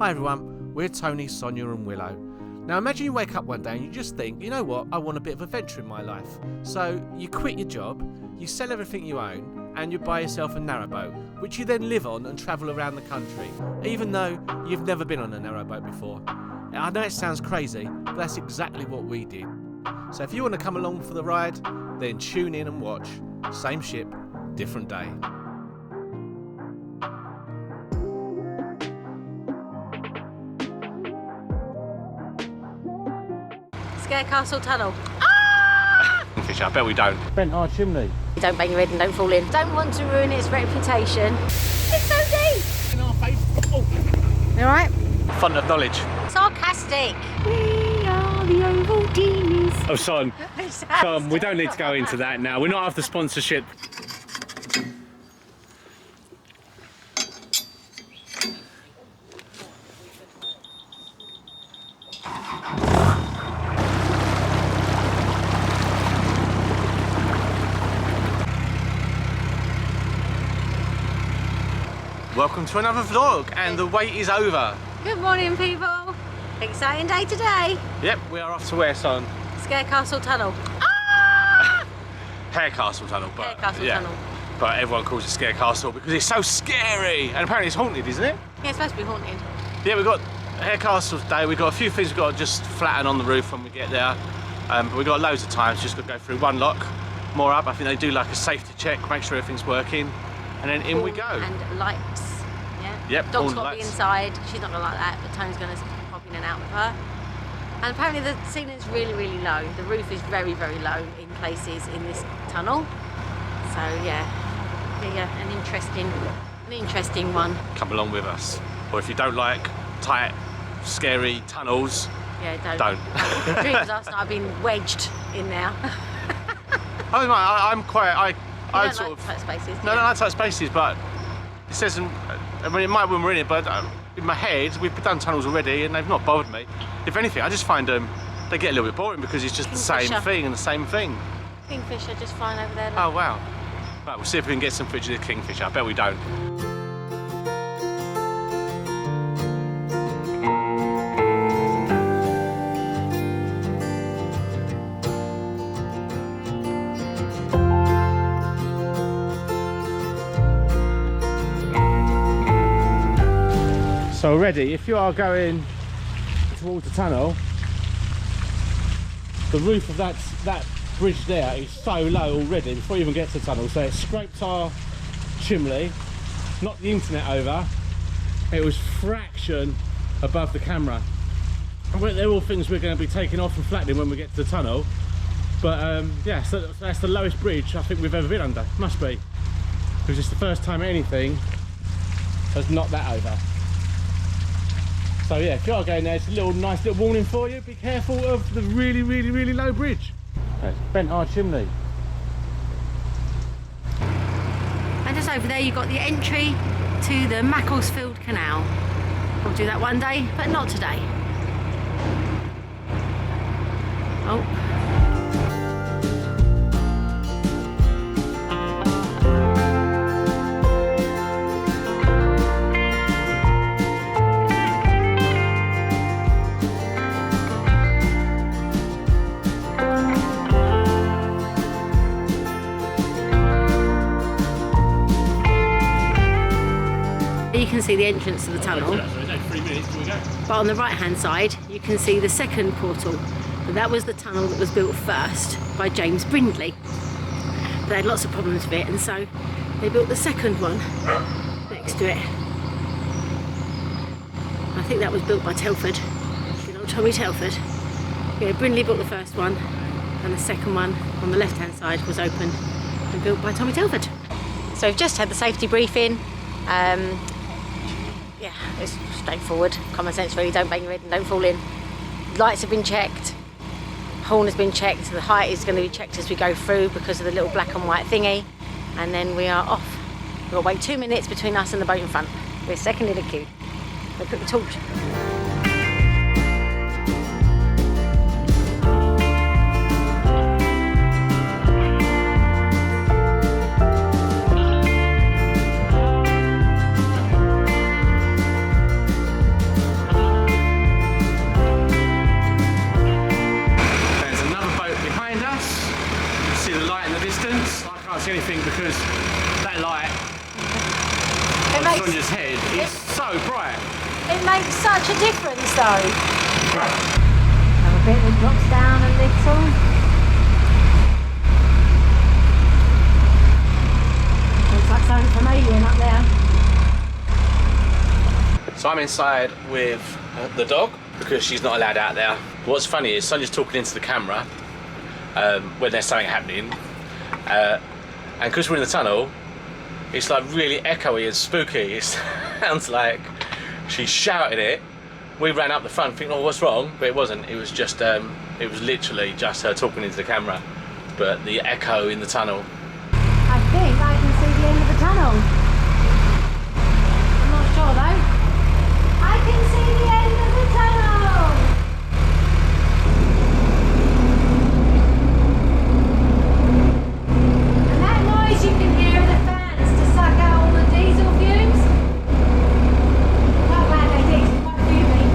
Hi everyone, we're Tony, Sonia and Willow. Now imagine you wake up one day and you just think, you know what, I want a bit of adventure in my life. So you quit your job, you sell everything you own and you buy yourself a narrowboat, which you then live on and travel around the country, even though you've never been on a narrowboat before. I know it sounds crazy, but that's exactly what we did. So if you want to come along for the ride, then tune in and watch. Same ship, different day. Scarecastle Tunnel. Fish, I bet we don't. Bent our chimney. Don't bang your head and don't fall in. Don't want to ruin its reputation. It's so deep. In our face. Oh. You alright? Font of knowledge. Sarcastic. We are the Ovaltinis. Oh, Son, we don't need to go into that now. We're not after sponsorship. Welcome to another vlog, and the wait is over. Good morning, people. Exciting day today. Yep, we are off to where, Son? Scarecastle Tunnel. Harecastle Tunnel, but Harecastle Tunnel. But everyone calls it Scarecastle because it's so scary, and apparently it's haunted, isn't it? Yeah, it's supposed to be haunted. Yeah, we've got Harecastle today. We've got a few things we've got to just flatten on the roof when we get there. But we've got loads of time, so just got to go through one lock, more up. I think they do like a safety check, make sure everything's working, and then in we go. And lights. Yeah. Yep. Dog's got to be inside. She's not gonna like that, but Tony's gonna pop in and out with her. And apparently the ceiling is really, really low. The roof is very, very low in places in this tunnel. So yeah, an interesting one. Come along with us. Or if you don't like tight, scary tunnels, yeah, don't. The dreams last night I've been wedged in now. I'm quite. I don't sort like of tight spaces. No, I don't like tight spaces, but it says. I mean, it might when we're in it, but in my head, we've done tunnels already, and they've not bothered me. If anything, I just find they get a little bit boring because it's just the same thing and the same thing. Kingfisher just flying over there. Look. Oh wow! Right, we'll see if we can get some footage of the kingfisher. I bet we don't. So already, if you are going towards the tunnel, the roof of that bridge there is so low already before you even get to the tunnel. So it scraped our chimney, knocked the internet over. It was fraction above the camera. They're all things we're going to be taking off and flattening when we get to the tunnel. But yeah, so that's the lowest bridge I think we've ever been under. Must be, because it's the first time anything has knocked that over. So yeah, if you are going there, it's a nice little warning for you. Be careful of the really, really, really low bridge. It's bent our chimney. And just over there you've got the entry to the Macclesfield Canal. We'll do that one day, but not today. Oh. You can see the entrance to the tunnel, but on the right hand side you can see the second portal. But that was the tunnel that was built first by James Brindley. But they had lots of problems with it, and so they built the second one next to it. I think that was built by Telford, good old Tommy Telford. Yeah, Brindley built the first one, and the second one on the left hand side was opened and built by Tommy Telford. So we've just had the safety briefing. Yeah, it's straightforward, common sense really. Don't bang your head and don't fall in. Lights have been checked, horn has been checked, the height is going to be checked as we go through because of the little black and white thingy, and then we are off. We've got to wait 2 minutes between us and the boat in front. We're second in the queue. They put the torch. bright. It makes such a difference though. Have a bit that drops down a little. Looks like something from Alien up there. So I'm inside with the dog because she's not allowed out there. What's funny is Sonia's talking into the camera when there's something happening, and because we're in the tunnel, it's like really echoey and spooky. It sounds like she's shouting it. We ran up the front thinking, oh, what's wrong? But it wasn't. It was just, it was literally just her talking into the camera. But the echo in the tunnel. I think I can see the end of the tunnel. I'm not sure though. I can see the end of the tunnel. And that noise you can hear of the fans to suck out all the diesel fumes. Quite glad they did, quite fuming.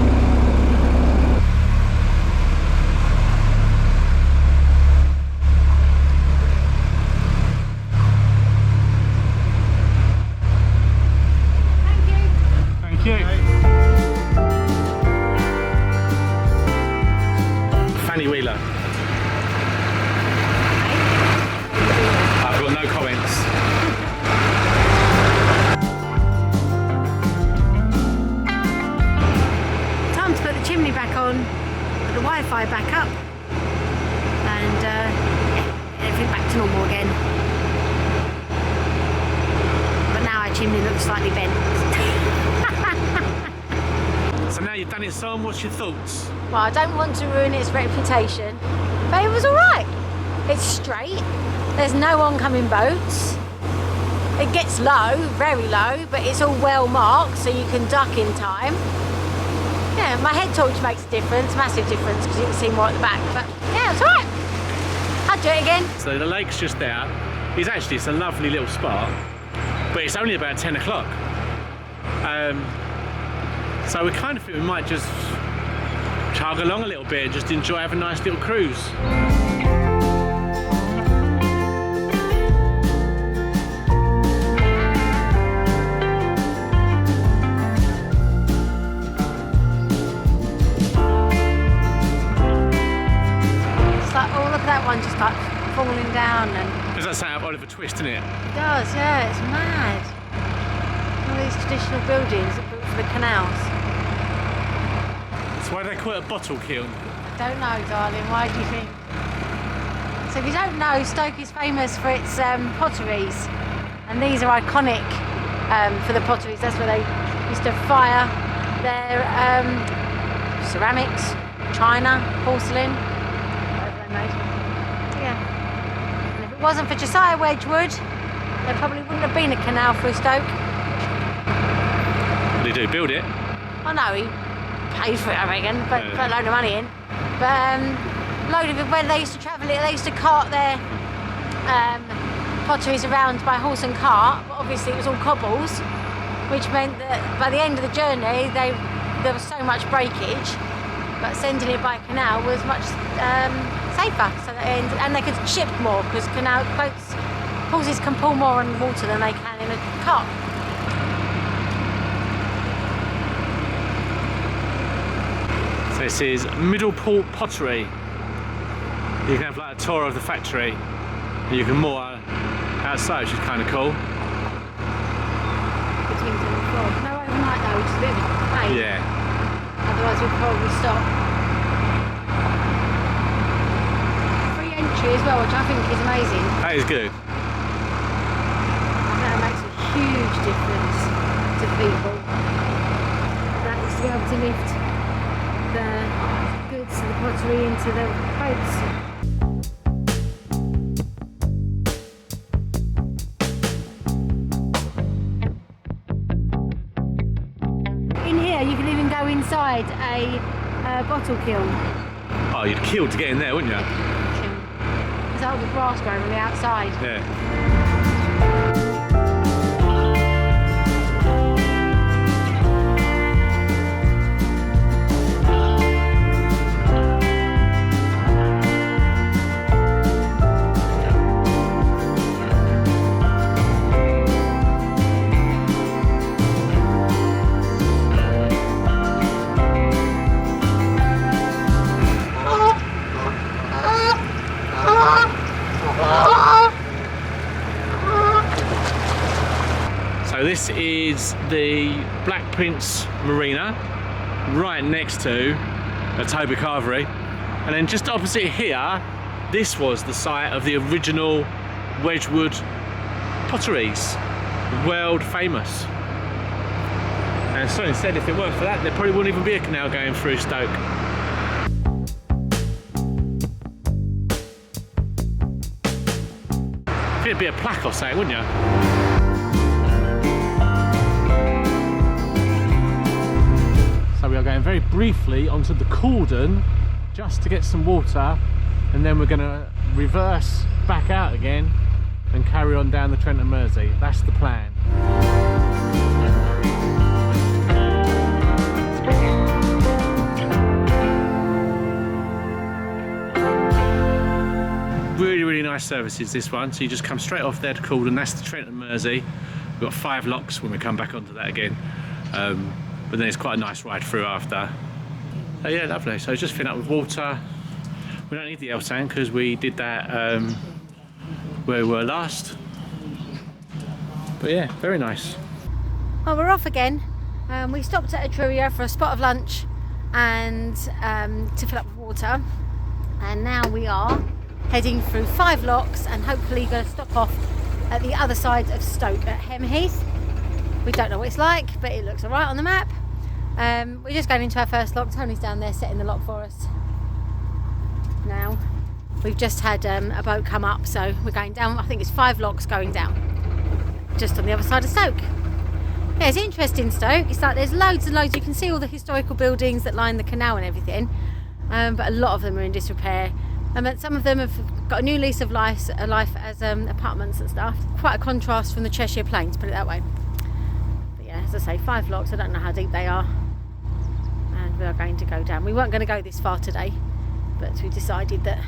Thank you. Fanny Wheeler. I've got no comments. Time to put the chimney back on, put the Wi-Fi back up, and yeah, everything back to normal again. But now our chimney looks slightly bent. So now you've done it, Son, what's your thoughts? Well, I don't want to ruin its reputation, but it was alright. It's straight, there's no oncoming boats. It gets low, very low, but it's all well marked so you can duck in time. Yeah, my head torch makes a difference, massive difference, because you can see more at the back, but yeah, it's alright. I'd do it again. So the lake's just there. It's a lovely little spot, but it's only about 10 o'clock. So we kind of think we might just chug along a little bit and just enjoy having a nice little cruise. It's like, oh look at that one just like falling down and... Does that sound like Oliver Twist, isn't it? It does, yeah, it's mad. All these traditional buildings are built for the canals. That's why they call it a bottle kiln. I don't know, darling, why do you think? So if you don't know, Stoke is famous for its potteries, and these are iconic for the potteries. That's where they used to fire their ceramics, china, porcelain, whatever they made. Yeah. And if it wasn't for Josiah Wedgwood, there probably wouldn't have been a canal through Stoke. What did he do, build it? I know, he paid for it, I reckon, but put a load of money in. But load of it, when they used to travel it, they used to cart their potteries around by horse and cart, but obviously it was all cobbles, which meant that by the end of the journey there was so much breakage, but sending it by canal was much safer, so and they could ship more, because canal boats, horses can pull more on water than they can in a cart. So this is Middleport Pottery. You can have like a tour of the factory, and you can moor outside, which is kind of cool. Between 10 and 4. No overnight though, which is a bit of a pain. Yeah. Otherwise we'd probably stop. Free entry as well, which I think is amazing. That is good. I think that makes a huge difference to people. That is to be able to lift the goods and the pottery into the boats. In here you can even go inside a bottle kiln. Oh, you'd kill to get in there, wouldn't you? There's all the grass growing on the outside. Yeah. this is the Black Prince Marina, right next to the Toby Carvery. And then just opposite here, this was the site of the original Wedgwood potteries, world famous. And so instead, if it weren't for that, there probably wouldn't even be a canal going through Stoke. I think it'd be a plaque or something, wouldn't you? So we are going very briefly onto the cordon just to get some water, and then we're going to reverse back out again and carry on down the Trent and Mersey. That's the plan. Really nice services, this one. So you just come straight off there to Caldon. That's the Trent and Mersey. We've got 5 locks when we come back onto that again. But then it's quite a nice ride through after. So yeah, lovely. So just filling up with water. We don't need the L tank because we did that where we were last. But yeah, very nice. Well, we're off again. We stopped at a Trio for a spot of lunch and to fill up with water. And now we are heading through 5 locks and hopefully going to stop off at the other side of Stoke at Hemheath. We don't know what it's like, but it looks alright on the map. We're just going into our first lock. Tony's down there setting the lock for us now. We've just had a boat come up, so we're going down. I think it's 5 locks going down just on the other side of Stoke. Yeah, it's interesting, Stoke. It's like there's loads and loads. You can see all the historical buildings that line the canal and everything, but a lot of them are in disrepair. Some of them have got a new lease of life as apartments and stuff. Quite a contrast from the Cheshire Plains, put it that way. But yeah, as I say, 5 locks. I don't know how deep they are, and we are going to go down. We weren't going to go this far today, but we decided that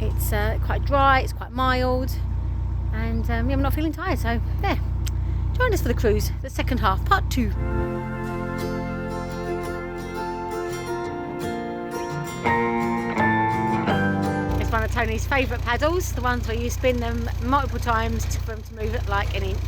it's quite dry, it's quite mild, and yeah, I'm not feeling tired. So there, join us for the cruise, the second half, part 2. One of Tony's favourite paddles, the ones where you spin them multiple times for them to move it like an inch.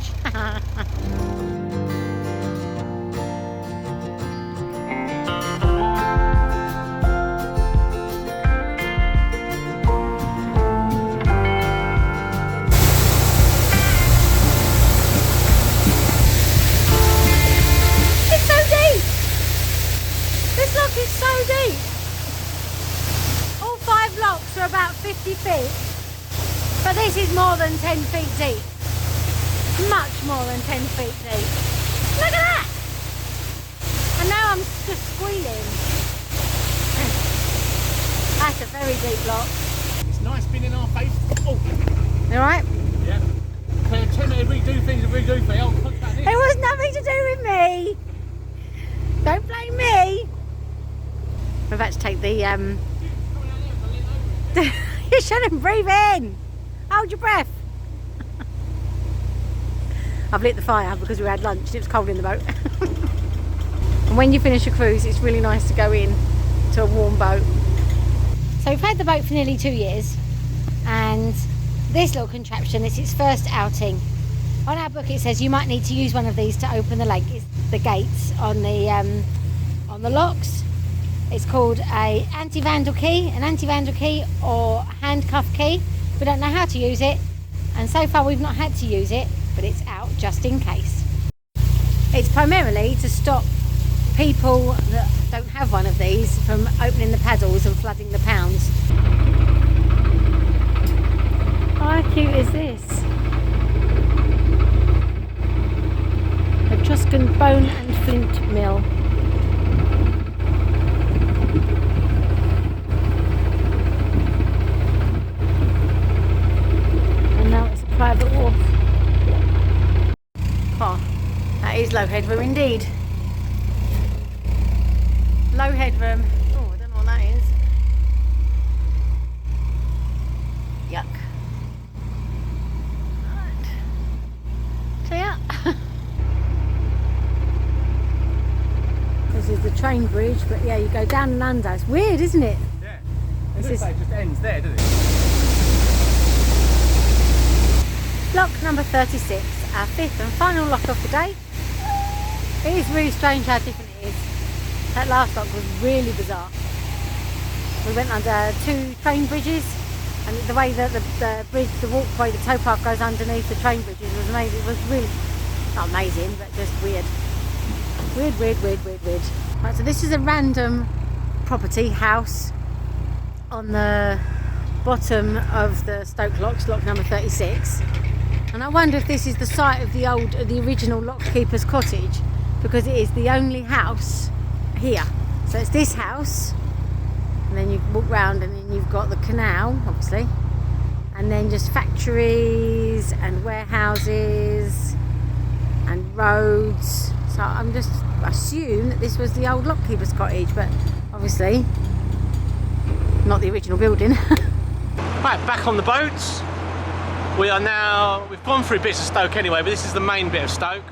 It's so deep! This lock is so deep! 5 locks are about 50 feet, but this is more than 10 feet deep. Much more than 10 feet deep. Look at that! And now I'm just squealing. That's a very deep lock. It's nice being in our face. Oh! You alright? Yeah. Claire, tell me we do things that we do for you. It was nothing to do with me. Don't blame me. We're about to take the you shouldn't breathe in. Hold your breath. I've lit the fire because we had lunch and it was cold in the boat. And when you finish a cruise, it's really nice to go in to a warm boat. So we've had the boat for nearly 2 years, and this little contraption is its first outing. On our book it says you might need to use one of these to open the gates on the locks. It's called an anti-vandal key or handcuff key. We don't know how to use it, and so far we've not had to use it, but it's out just in case. It's primarily to stop people that don't have one of these from opening the paddles and flooding the pounds. How cute is this? Etruscan bone and flint mill. Private wharf. Oh, that is low headroom indeed. Low headroom. Oh, I don't know what that is. Yuck. Right. So yeah. This is the train bridge, but yeah, you go down and under. It's weird, isn't it? Yeah. It looks like it just ends there, doesn't it? Lock number 36, our 5th and final lock of the day. It is really strange how different it is. That last lock was really bizarre. We went under 2 train bridges, and the way that the bridge, the walkway, the towpath goes underneath the train bridges was amazing. It was really, not amazing, but just weird. Weird. Right, so this is a random property house on the bottom of the Stoke locks, lock number 36. And I wonder if this is the site of the original lockkeeper's cottage, because it is the only house here. So it's this house, and then you walk round and then you've got the canal, obviously, and then just factories and warehouses and roads. So I'm just assume that this was the old lockkeeper's cottage, but obviously not the original building. Right, back on the boats. We've gone through bits of Stoke anyway, but this is the main bit of Stoke.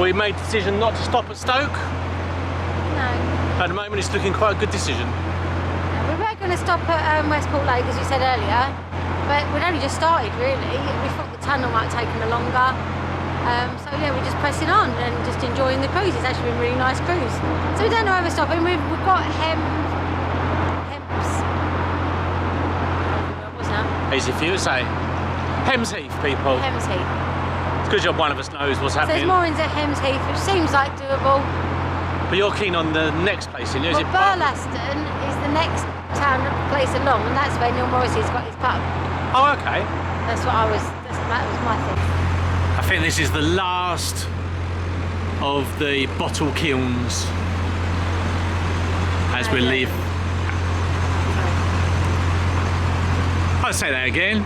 We made the decision not to stop at Stoke. No. At the moment it's looking quite a good decision. We were going to stop at Westport Lake, as you said earlier, but we'd only just started really. We thought the tunnel might have taken longer. So yeah, we're just pressing on and just enjoying the cruise. It's actually been a really nice cruise. So we don't know where we're stopping. We've got what's that? Easy for you to say. Hems Heath, people. Hems Heath. It's a good job one of us knows what's So happening. there's moorings at Hems Heath, which seems like doable. But you're keen on the next place, isn't you? Well, Burlaston is the next place along, and that's where Neil Morrissey's got his pub. Oh, okay. That was my thing. I think this is the last of the bottle kilns as we leave. I'll say that again.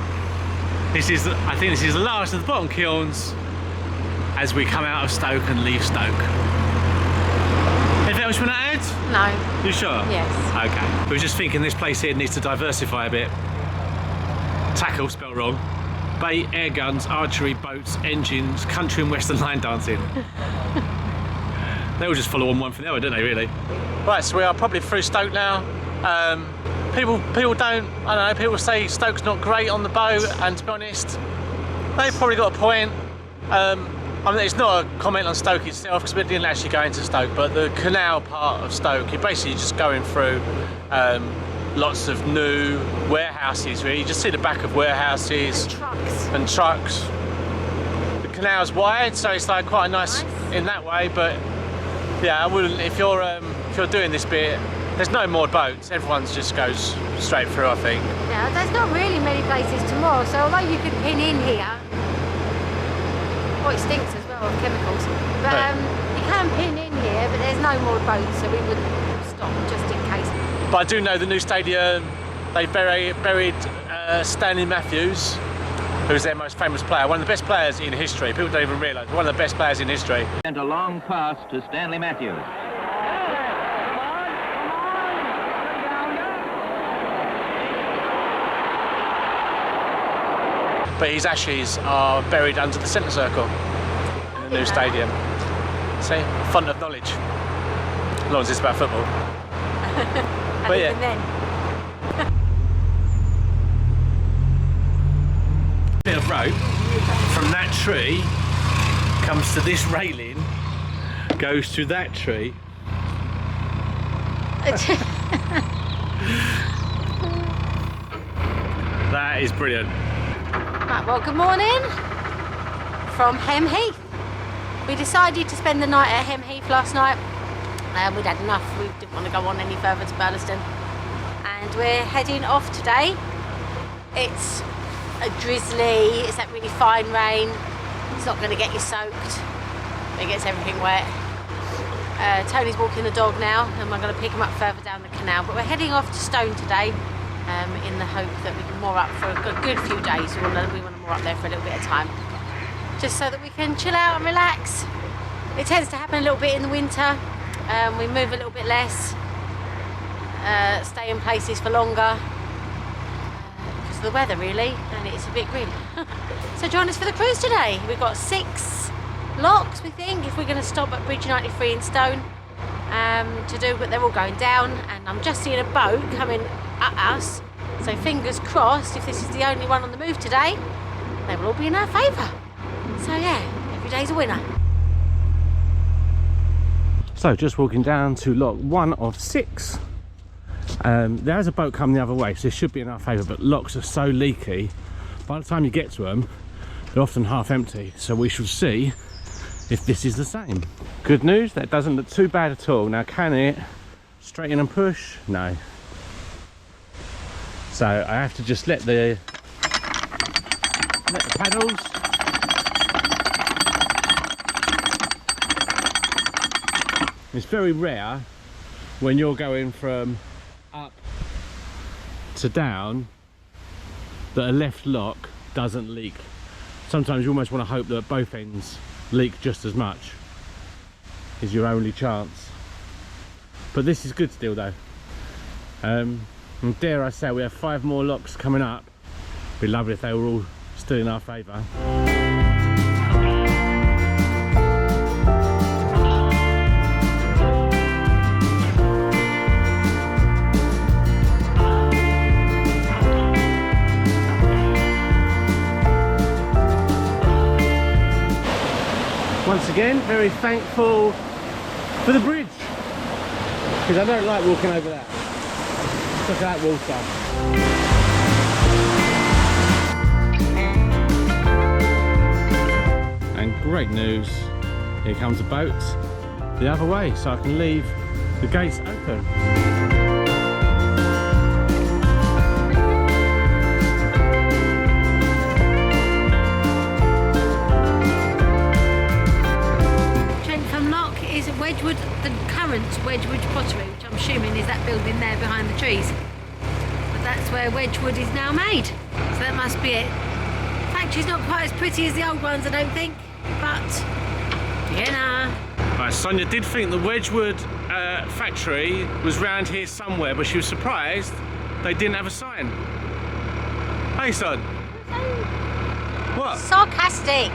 I think this is the last of the bottom kilns as we come out of Stoke and leave Stoke. Anything else you want to add? No. You sure? Yes. Okay. We were just thinking this place here needs to diversify a bit. Tackle, spelled wrong. Bait, air guns, archery, boats, engines, country and western line dancing. They all just follow on one from the other, don't they, really? Right, so we are probably through Stoke now. People people say Stoke's not great on the boat, and to be honest, they've probably got a point. I mean, it's not a comment on Stoke itself, because we didn't actually go into Stoke, but the canal part of Stoke, you're basically just going through lots of new warehouses, really. You just see the back of warehouses and trucks. The canal's wide, so it's like quite nice in that way, but yeah, I wouldn't, if you're doing this bit, there's no more boats, everyone just goes straight through, I think. Yeah, there's not really many places to moor, so although you could pin in here, it stinks as well of chemicals, but you can pin in here, but there's no more boats, so we would stop just in case. But I do know the new stadium, they buried Stanley Matthews, who's their most famous player, one of the best players in history. People don't even realise, one of the best players in history. And a long pass to Stanley Matthews. But his ashes are buried under the centre circle in the new stadium. See, font of knowledge. As long as it's about football. But yeah. Even then. Bit of rope from that tree comes to this railing, goes to that tree. That is brilliant. Right, well, good morning from Hem Heath. We decided to spend the night at Hem Heath last night. We'd had enough, we didn't want to go on any further to Burlaston. And we're heading off today. It's a drizzly, it's that really fine rain. It's not going to get you soaked, but it gets everything wet. Tony's walking the dog now, and we're going to pick him up further down the canal. But we're heading off to Stone today, in the hope that we can moor up for a good few days. We want to moor up there for a little bit of time, just so that we can chill out and relax. It tends to happen a little bit in the winter. We move a little bit less, stay in places for longer because of the weather, really, and it's a bit grim. So join us for the cruise today. We've got 6 locks, we think, if we're going to stop at Bridge 93 in Stone to do, but they're all going down, and I'm just seeing a boat coming at us, so fingers crossed, if this is the only one on the move today, they will all be in our favour. So yeah, every day's a winner. So just walking down to lock 1 of 6. There's a boat coming the other way, so this should be in our favour, but locks are so leaky, by the time you get to them, they're often half empty, so we shall see if this is the same. Good news, that doesn't look too bad at all. Now can it straighten and push? No. So I have to just let the paddles It's very rare when you're going from up to down that a left lock doesn't leak. Sometimes you almost want to hope that both ends leak just as much. Is your only chance. But this is good still though. And dare I say, we have 5 more locks coming up. It'd be lovely if they were all still in our favour. Once again, very thankful for the bridge, because I don't like walking over that. Look at that water. And great news, here comes a boat the other way, so I can leave the gates open. Wedgwood, the current Wedgwood pottery, which I'm assuming is that building there behind the trees. But that's where Wedgwood is now made. So that must be it. The factory's not quite as pretty as the old ones, I don't think. But, you know. Right, Sonia did think the Wedgwood factory was round here somewhere, but she was surprised they didn't have a sign. Hey, Son. What? Sarcastic.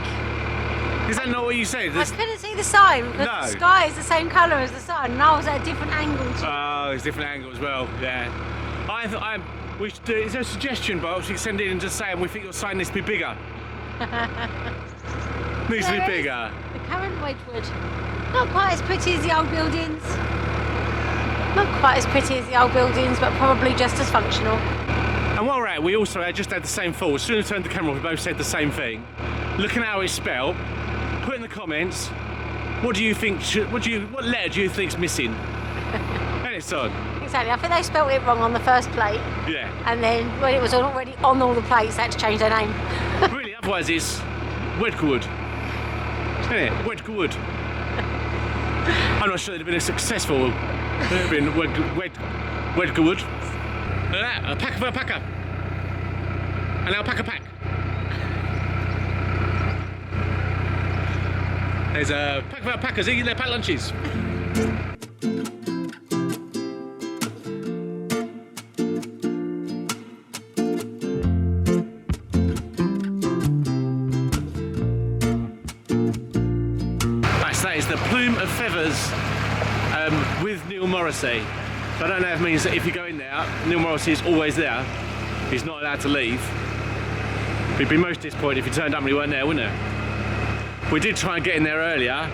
Is that not what you said? I couldn't see the sign because the sky is the same colour as the sun, and I was at a different angle. Oh, it's a different angle as well, yeah. We should do, is there a suggestion box? You can send it in and just saying we think your sign needs to be bigger. Needs to be bigger. The current Wedgwood. Not quite as pretty as the old buildings. Not quite as pretty as the old buildings, but probably just as functional. And while we're at it, we also just had the same thought. As soon as I turned the camera off, we both said the same thing. Looking at how it's spelled, put in the comments, what do you think, what letter do you think's missing? And it's on. Exactly, I think they spelt it wrong on the first plate. Yeah. And then when it was already on all the plates, they had to change their name. Really, otherwise it's Wedgwood. Isn't it? Wedgwood. I'm not sure it'd have been a successful, it would have been Wedgwood. Look at that, a pack of alpaca. An alpaca pack. There's a pack of alpacas eating their packed lunches. Right, so that is the plume of feathers with Neil Morrissey. So I don't know if it means that if you go in there, Neil Morrissey is always there. He's not allowed to leave. He'd be most disappointed if he turned up and he weren't there, wouldn't it? We did try and get in there earlier,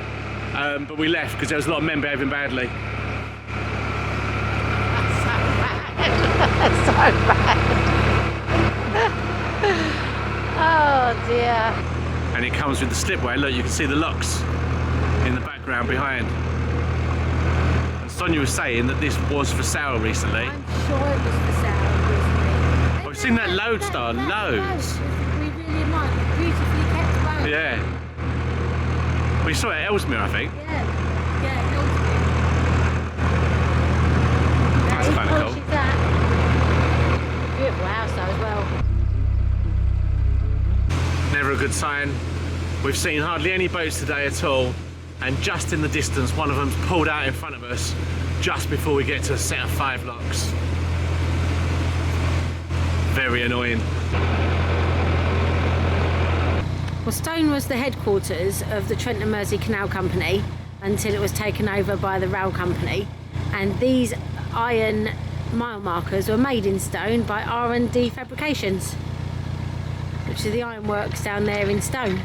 but we left because there was a lot of men behaving badly. That's so bad. Oh dear. And it comes with the slipway. Look, you can see the locks in the background behind. And Sonia was saying that this was for sale recently. I'm sure it was for sale recently. I've seen that Lodestar, loads. We really like it. Beautifully kept boat. Yeah. We saw it at Ellesmere, I think. Yeah, Ellesmere. That's kind of cool. Beautiful house though as well. Never a good sign. We've seen hardly any boats today at all, and just in the distance one of them's pulled out in front of us just before we get to a set of 5 locks. Very annoying. Well, Stone was the headquarters of the Trent and Mersey Canal Company until it was taken over by the Rail Company, and these iron mile markers were made in stone by R&D Fabrications, which is the ironworks down there in Stone.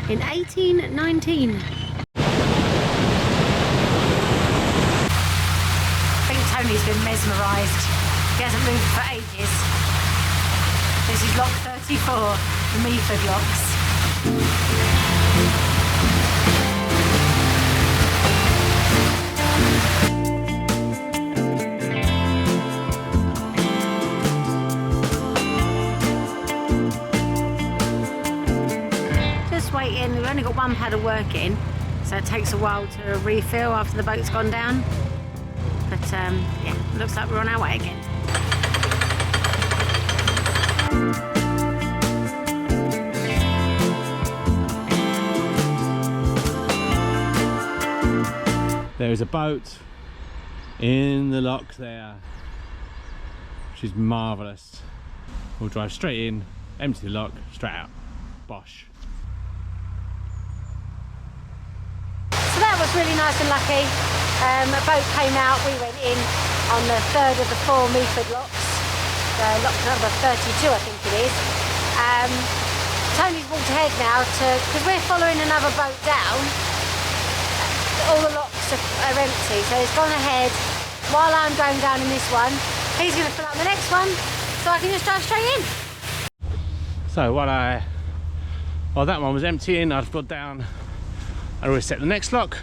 in 1819. I think Tony's been mesmerised. He hasn't moved for ages. This is lock 34, the Meaford locks. Just waiting, we've only got one paddle working, so it takes a while to refill after the boat's gone down. But yeah, looks like we're on our way again. There is a boat in the lock there, which is marvellous. We'll drive straight in, empty the lock, straight out. Bosh. So that was really nice and lucky. A boat came out, we went in on the third of the 4 Meaford locks. Lock number 32 I think it is. Tony's walked ahead now because we're following another boat down. All the locks are empty, so he's gone ahead while I'm going down in this one. He's going to fill up the next one so I can just drive straight in. So while that one was emptying, I've got down and reset the next lock.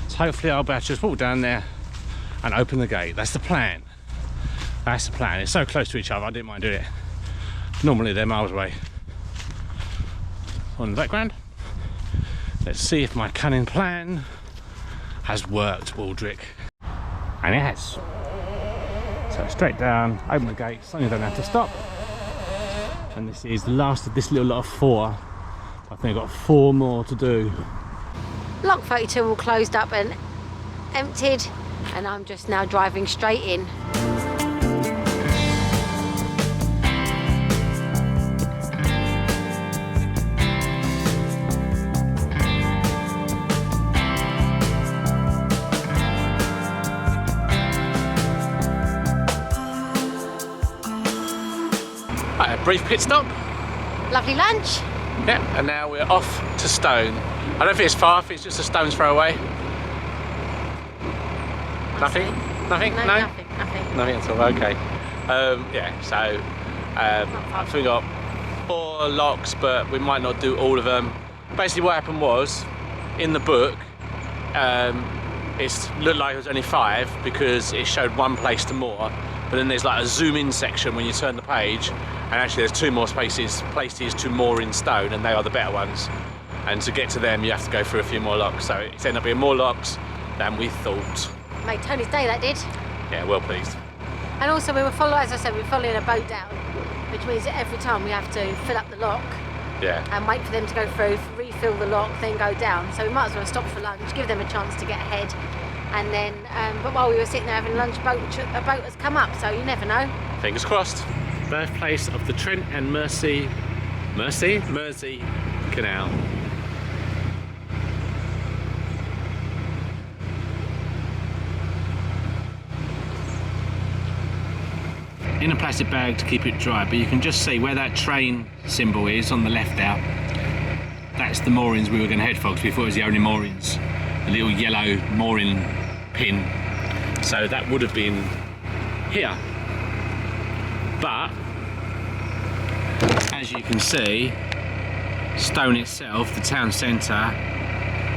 So hopefully I'll be able to just walk down there and open the gate. That's the plan. That's the plan. It's so close to each other, I didn't mind doing it. Normally they're miles away. On the background, let's see if my cunning plan has worked, Waldrick. And it has. So straight down, open the gate, so you don't have to stop. And this is the last of this little lot of 4. I think I've got 4 more to do. Lock 32 all closed up and emptied, and I'm just now driving straight in. Right, a brief pit stop. Lovely lunch. Yeah, and now we're off to Stone. I don't think it's far, if it's just a stone's throw away. Nothing? Nothing? No, No? nothing, nothing. Nothing at all, okay. Yeah, so I think we got 4 locks, but we might not do all of them. Basically what happened was, in the book, it looked like it was only 5 because it showed 1 place to moor, but then there's like a zoom in section when you turn the page, and actually there's 2 more places to moor in Stone, and they are the better ones. And to get to them you have to go through a few more locks, so it's ended up being more locks than we thought. Made Tony's day, that did. Yeah, well pleased. And also we were following, as I said, we were following a boat down, which means that every time we have to fill up the lock Yeah. and wait for them to go through, refill the lock, then go down. So we might as well stop for lunch, give them a chance to get ahead. And then, but while we were sitting there having lunch, a boat has come up, so you never know. Fingers crossed. Birthplace of the Trent and Mersey Canal. In a plastic bag to keep it dry, but you can just see where that train symbol is on the left there. That's the moorings we were going to head for, because we thought it was the only moorings. The little yellow mooring pin. So that would have been here. But as you can see, Stone itself, the town centre,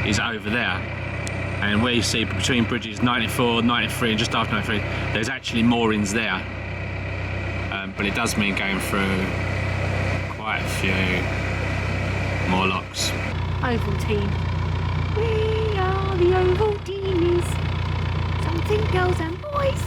is over there. And where you see between bridges 94, 93 and just after 93, there's actually moorings there. But it does mean going through quite a few more locks. Ovaltine. We are the Ovaltines. Something girls and boys.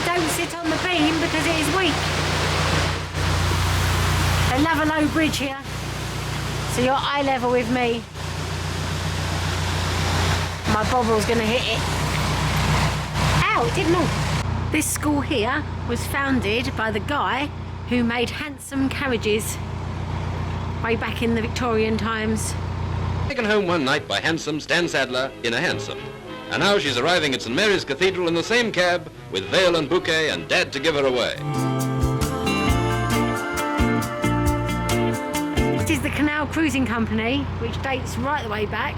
Don't sit on the beam because it is weak. They love a low bridge here. So you're eye level with me. My bobble's gonna hit it. Ow, it didn't move. This school here was founded by the guy who made handsome carriages way back in the Victorian times. Taken home one night by handsome Stan Sadler in a hansom. And now she's arriving at St Mary's Cathedral in the same cab with veil and bouquet and Dad to give her away. This is the Canal Cruising Company, which dates right the way back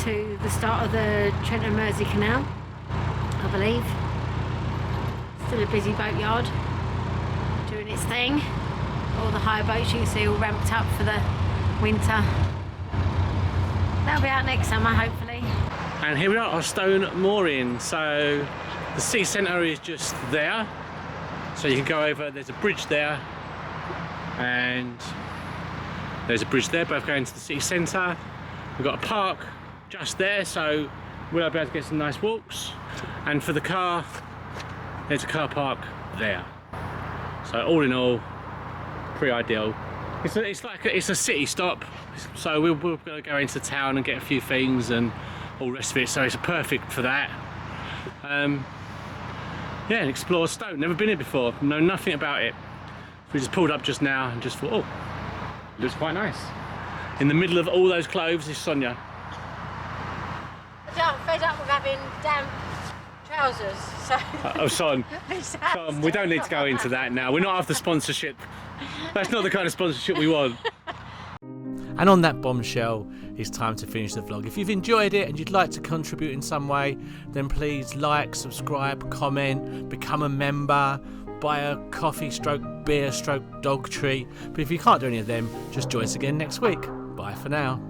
to the start of the Trent and Mersey Canal, I believe. Still a busy boatyard, doing its thing. All the hire boats you can see all ramped up for the winter. They'll be out next summer, hopefully. And here we are at Stone Mooring. So the city centre is just there. So you can go over, there's a bridge there, and there's a bridge there, both going to the city centre. We've got a park just there, so we'll be able to get some nice walks. And for the car, there's a car park there. So all in all, pretty ideal. It's a city stop, so we're going to go into town and get a few things and all the rest of it, so it's perfect for that. Yeah, and explore Stoke. Never been here before, know nothing about it. We just pulled up just now and just thought, oh, it looks quite nice. In the middle of all those clothes is Sonia. I'm fed up with having damp trousers, so... Oh, Son, we don't need to go into that now. We're not after sponsorship. That's not the kind of sponsorship we want. And on that bombshell, it's time to finish the vlog. If you've enjoyed it and you'd like to contribute in some way, then please like, subscribe, comment, become a member, buy a coffee stroke beer stroke dog treat. But if you can't do any of them, just join us again next week. Bye for now.